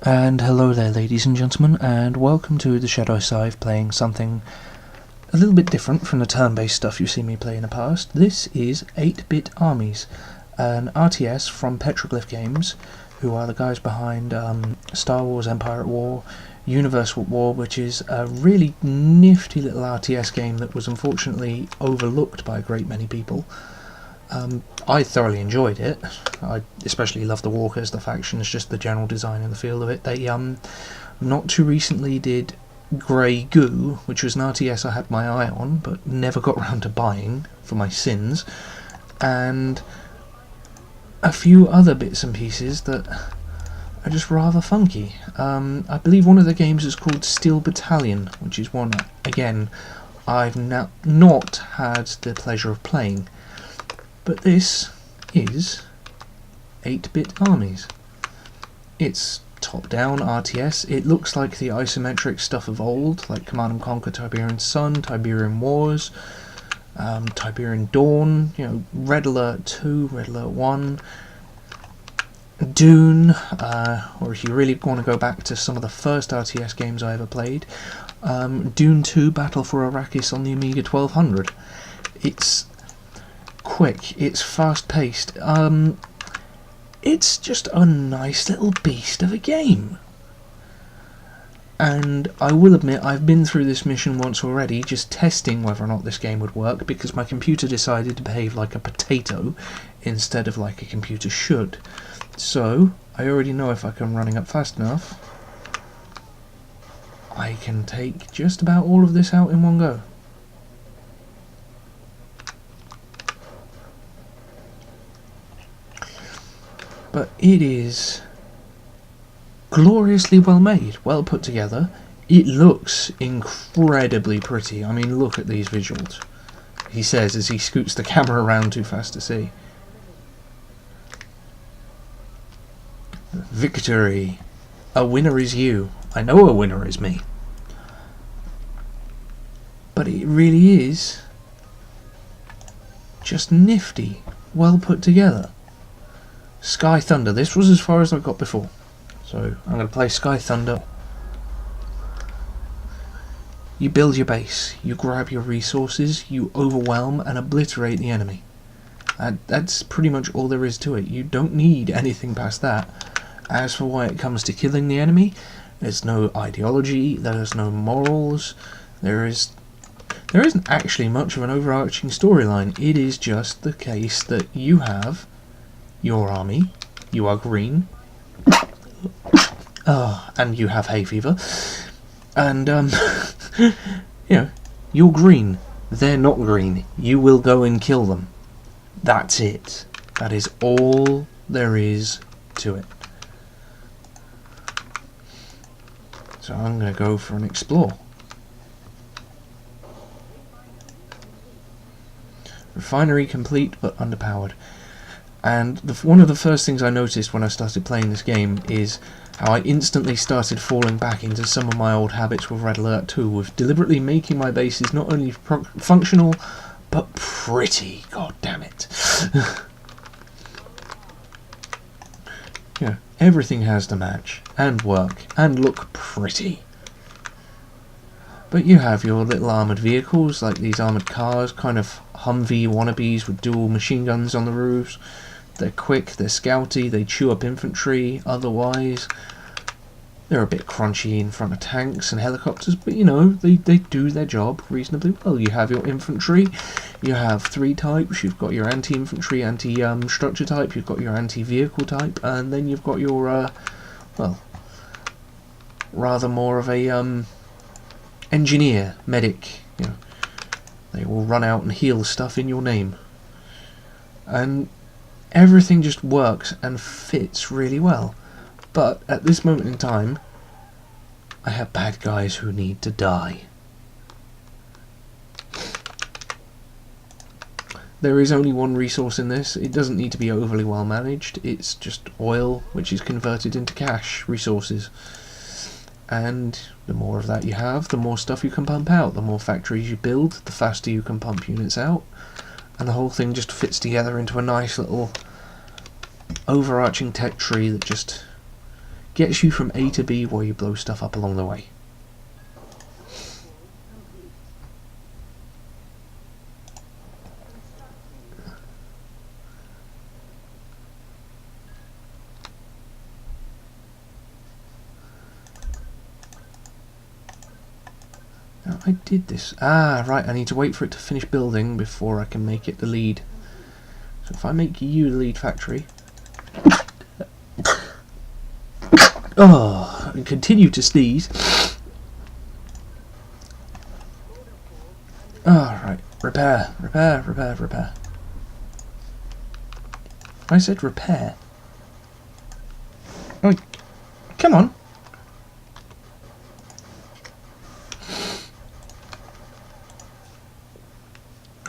And hello there, ladies and gentlemen, and welcome to the Shadow Scythe, playing something a little bit different from the turn-based stuff you've seen me play in the past. This is 8-Bit Armies, an RTS from Petroplyph Games, who are the guys behind Star Wars Empire at War, Universal at War, which is a really nifty little RTS game that was unfortunately overlooked by a great many people. I thoroughly enjoyed it. I especially love the walkers, the factions, just the general design and the feel of it. They not too recently did Grey Goo, which was an RTS I had my eye on but never got round to buying for my sins, and a few other bits and pieces that are just rather funky. I believe one of the games is called Steel Battalion, which is one, again, I've not had the pleasure of playing. But this is 8-Bit Armies. It's top-down RTS. It looks like the isometric stuff of old, like Command & Conquer Tiberian Sun, Tiberian Wars, Tiberian Dawn, you know, Red Alert 2, Red Alert 1, Dune, or if you really want to go back to some of the first RTS games I ever played, Dune 2 Battle for Arrakis on the Amiga 1200. It's quick, it's fast-paced, it's just a nice little beast of a game. And I will admit, I've been through this mission once already, just testing whether or not this game would work, because my computer decided to behave like a potato instead of like a computer should. So, I already know if I come running up fast enough, I can take just about all of this out in one go. But it is gloriously well made, well put together. It looks incredibly pretty. I mean, look at these visuals, he says as he scoots the camera around too fast to see. Victory. A winner is you. I know a winner is me. But it really is just nifty, well put together. Sky Thunder. This was as far as I got before, so I'm going to play Sky Thunder. You build your base, you grab your resources, you overwhelm and obliterate the enemy. That's pretty much all there is to it. You don't need anything past that. As for why it comes to killing the enemy, there's no ideology, there's no morals, there isn't actually much of an overarching storyline. It is just the case that you have your army, you are green, and you have hay fever, and you know, you're green, they're not green, you will go and kill them. That's it. That is all there is to it. So I'm going to go for an explore. Refinery complete but underpowered. And one of the first things I noticed when I started playing this game is how I instantly started falling back into some of my old habits with Red Alert 2, with deliberately making my bases not only functional, but pretty, god damn it. Yeah, everything has to match, and work, and look pretty. But you have your little armoured vehicles, like these armoured cars, kind of Humvee wannabes with dual machine guns on the roofs. They're quick, they're scouty, they chew up infantry, otherwise they're a bit crunchy in front of tanks and helicopters, but you know, they do their job reasonably well. You have your infantry, you have three types, you've got your anti-infantry, anti-structure type, you've got your anti-vehicle type, and then you've got your, well, rather more of a, engineer, medic, you know. They will run out and heal stuff in your name. And everything just works and fits really well. But at this moment in time, I have bad guys who need to die. There is only one resource in this. It doesn't need to be overly well managed. It's just oil, which is converted into cash resources. And the more of that you have, the more stuff you can pump out. The more factories you build, the faster you can pump units out. And the whole thing just fits together into a nice little overarching tech tree that just gets you from A to B while you blow stuff up along the way. Now, I did this. Ah, right, I need to wait for it to finish building before I can make it the lead. So if I make you the lead factory... Oh, and continue to sneeze. Oh, right. Repair, repair, repair, repair. I said repair. Oh, come on.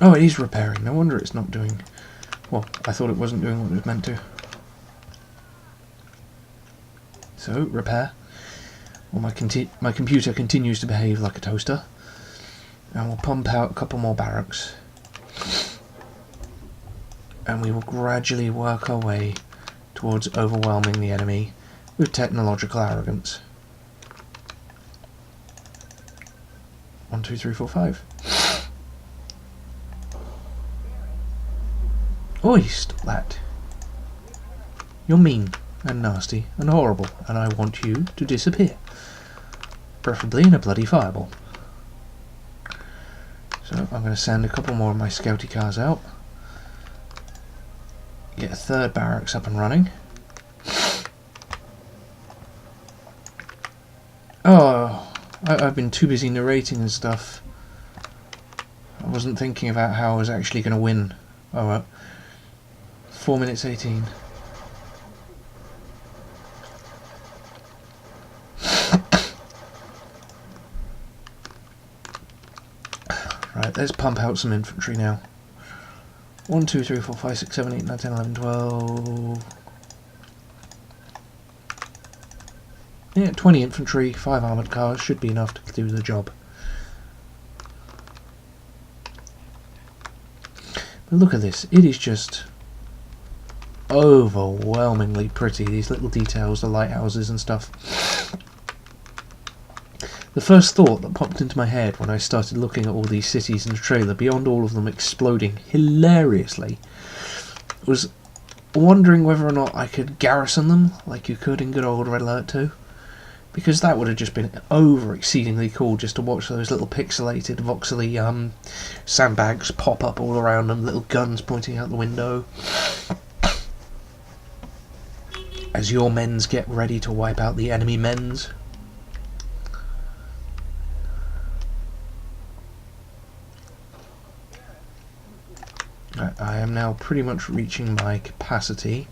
Oh, it is repairing. No wonder it's not doing... Well, I thought it wasn't doing what it was meant to. So, repair. Well, my computer continues to behave like a toaster. And we'll pump out a couple more barracks. And we will gradually work our way towards overwhelming the enemy with technological arrogance. 1, 2, 3, 4, 5. Oi, stop that. You're mean and nasty and horrible, and I want you to disappear. Preferably in a bloody fireball. So I'm going to send a couple more of my scouty cars out. Get a third barracks up and running. Oh, I've been too busy narrating and stuff. I wasn't thinking about how I was actually going to win. Oh well. 4 minutes 18. Right, let's pump out some infantry now. 1, 2, 3, 4, 5, 6, 7, 8, 9, 10, 11, 12... Yeah, 20 infantry, 5 armoured cars should be enough to do the job. But look at this, it is just overwhelmingly pretty, these little details, the lighthouses and stuff. The first thought that popped into my head when I started looking at all these cities in the trailer, beyond all of them exploding hilariously, was wondering whether or not I could garrison them like you could in good old Red Alert 2. Because that would have just been exceedingly cool, just to watch those little pixelated, voxely sandbags pop up all around them, little guns pointing out the window. As your men's get ready to wipe out the enemy men's. I am now pretty much reaching my capacity.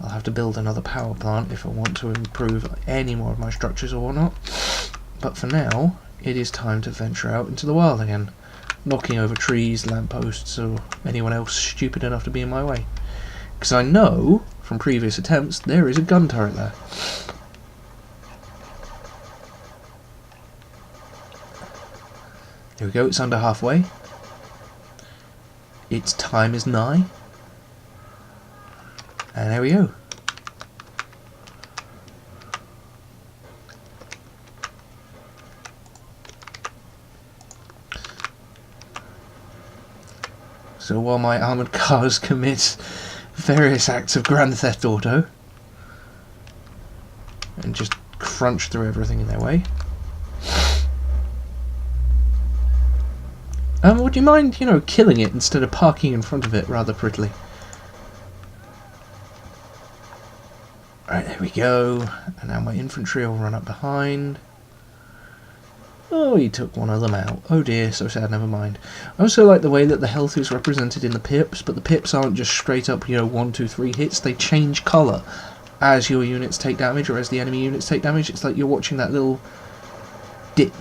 I'll have to build another power plant if I want to improve any more of my structures or whatnot. But for now, it is time to venture out into the wild again, knocking over trees, lampposts, or anyone else stupid enough to be in my way. Because I know, from previous attempts, there is a gun turret there. Here we go, it's under halfway. Its time is nigh. And there we go. So while my armoured cars commit various acts of Grand Theft Auto and just crunch through everything in their way. Would you mind, killing it instead of parking in front of it rather prettily? Right, there we go. And now my infantry will run up behind. Oh, he took one of them out. Oh dear, so sad, never mind. I also like the way that the health is represented in the pips, but the pips aren't just straight up, 1, 2, 3 hits. They change colour as your units take damage or as the enemy units take damage. It's like you're watching that little dip.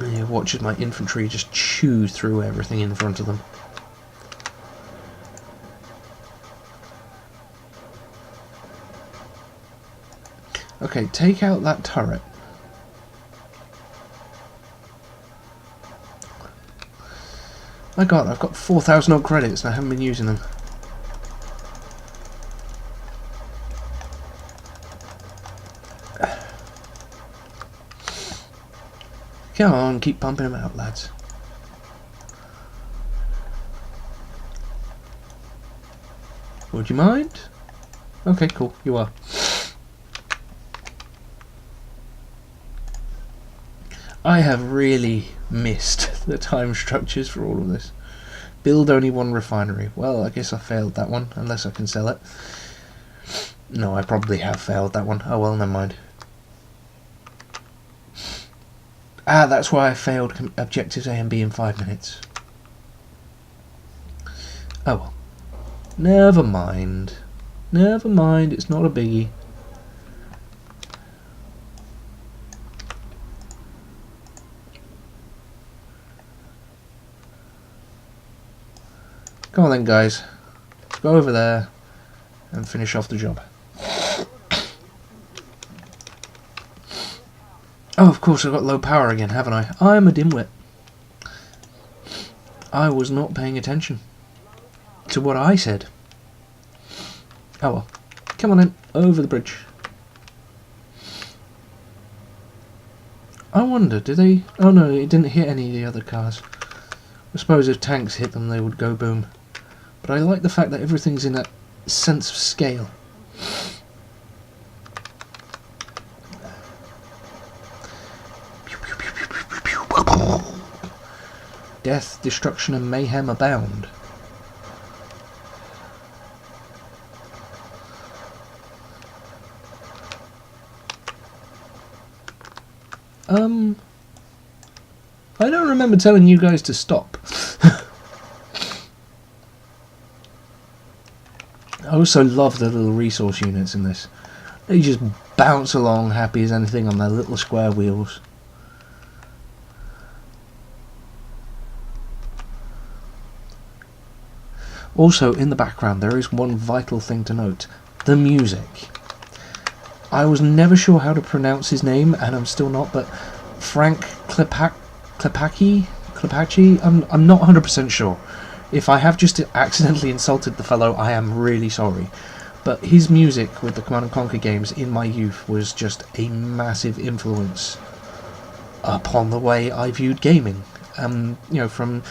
Yeah, watch as my infantry just chew through everything in front of them. Okay, take out that turret. My god, I've got 4,000 odd credits and I haven't been using them. Come on, keep pumping them out, lads. Would you mind? Okay, cool, you are. I have really missed the time structures for all of this. Build only one refinery. Well, I guess I failed that one, unless I can sell it. No, I probably have failed that one. Oh well, never mind. Ah, that's why I failed objectives A and B in 5 minutes. Oh well. Never mind. Never mind, it's not a biggie. Come on then, guys. Go over there and finish off the job. Oh, of course, I've got low power again, haven't I? I'm a dimwit. I was not paying attention to what I said. Oh well. Come on then, over the bridge. I wonder, do they... Oh no, it didn't hit any of the other cars. I suppose if tanks hit them, they would go boom. But I like the fact that everything's in that sense of scale. Death, destruction and mayhem abound. I don't remember telling you guys to stop. I also love the little resource units in this. They just bounce along happy as anything on their little square wheels. Also, in the background, there is one vital thing to note. The music. I was never sure how to pronounce his name, and I'm still not, but Frank Klepacki? I'm not 100% sure. If I have just accidentally insulted the fellow, I am really sorry. But his music with the Command & Conquer games in my youth was just a massive influence upon the way I viewed gaming. You know, from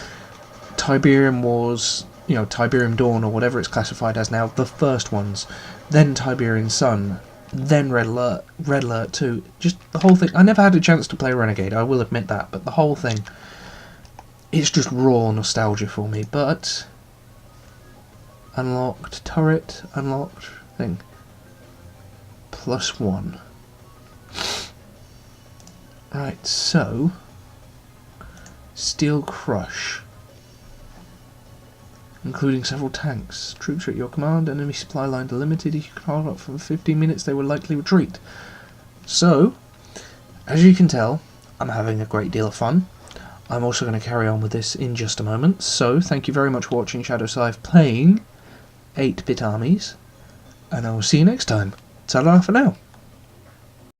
Tiberium Wars, you know, Tiberium Dawn or whatever it's classified as now, the first ones, then Tiberian Sun, then Red Alert 2, just the whole thing. I never had a chance to play Renegade, I will admit that, but the whole thing, it's just raw nostalgia for me. But unlocked turret, unlocked thing, +1. Right, so Steel Crush, including several tanks. Troops are at your command. Enemy supply lines are limited. If you can hold up for 15 minutes, they will likely retreat. So, as you can tell, I'm having a great deal of fun. I'm also going to carry on with this in just a moment. So, thank you very much for watching Shadow Scythe playing 8-bit Armies, and I will see you next time. Ta-da for now.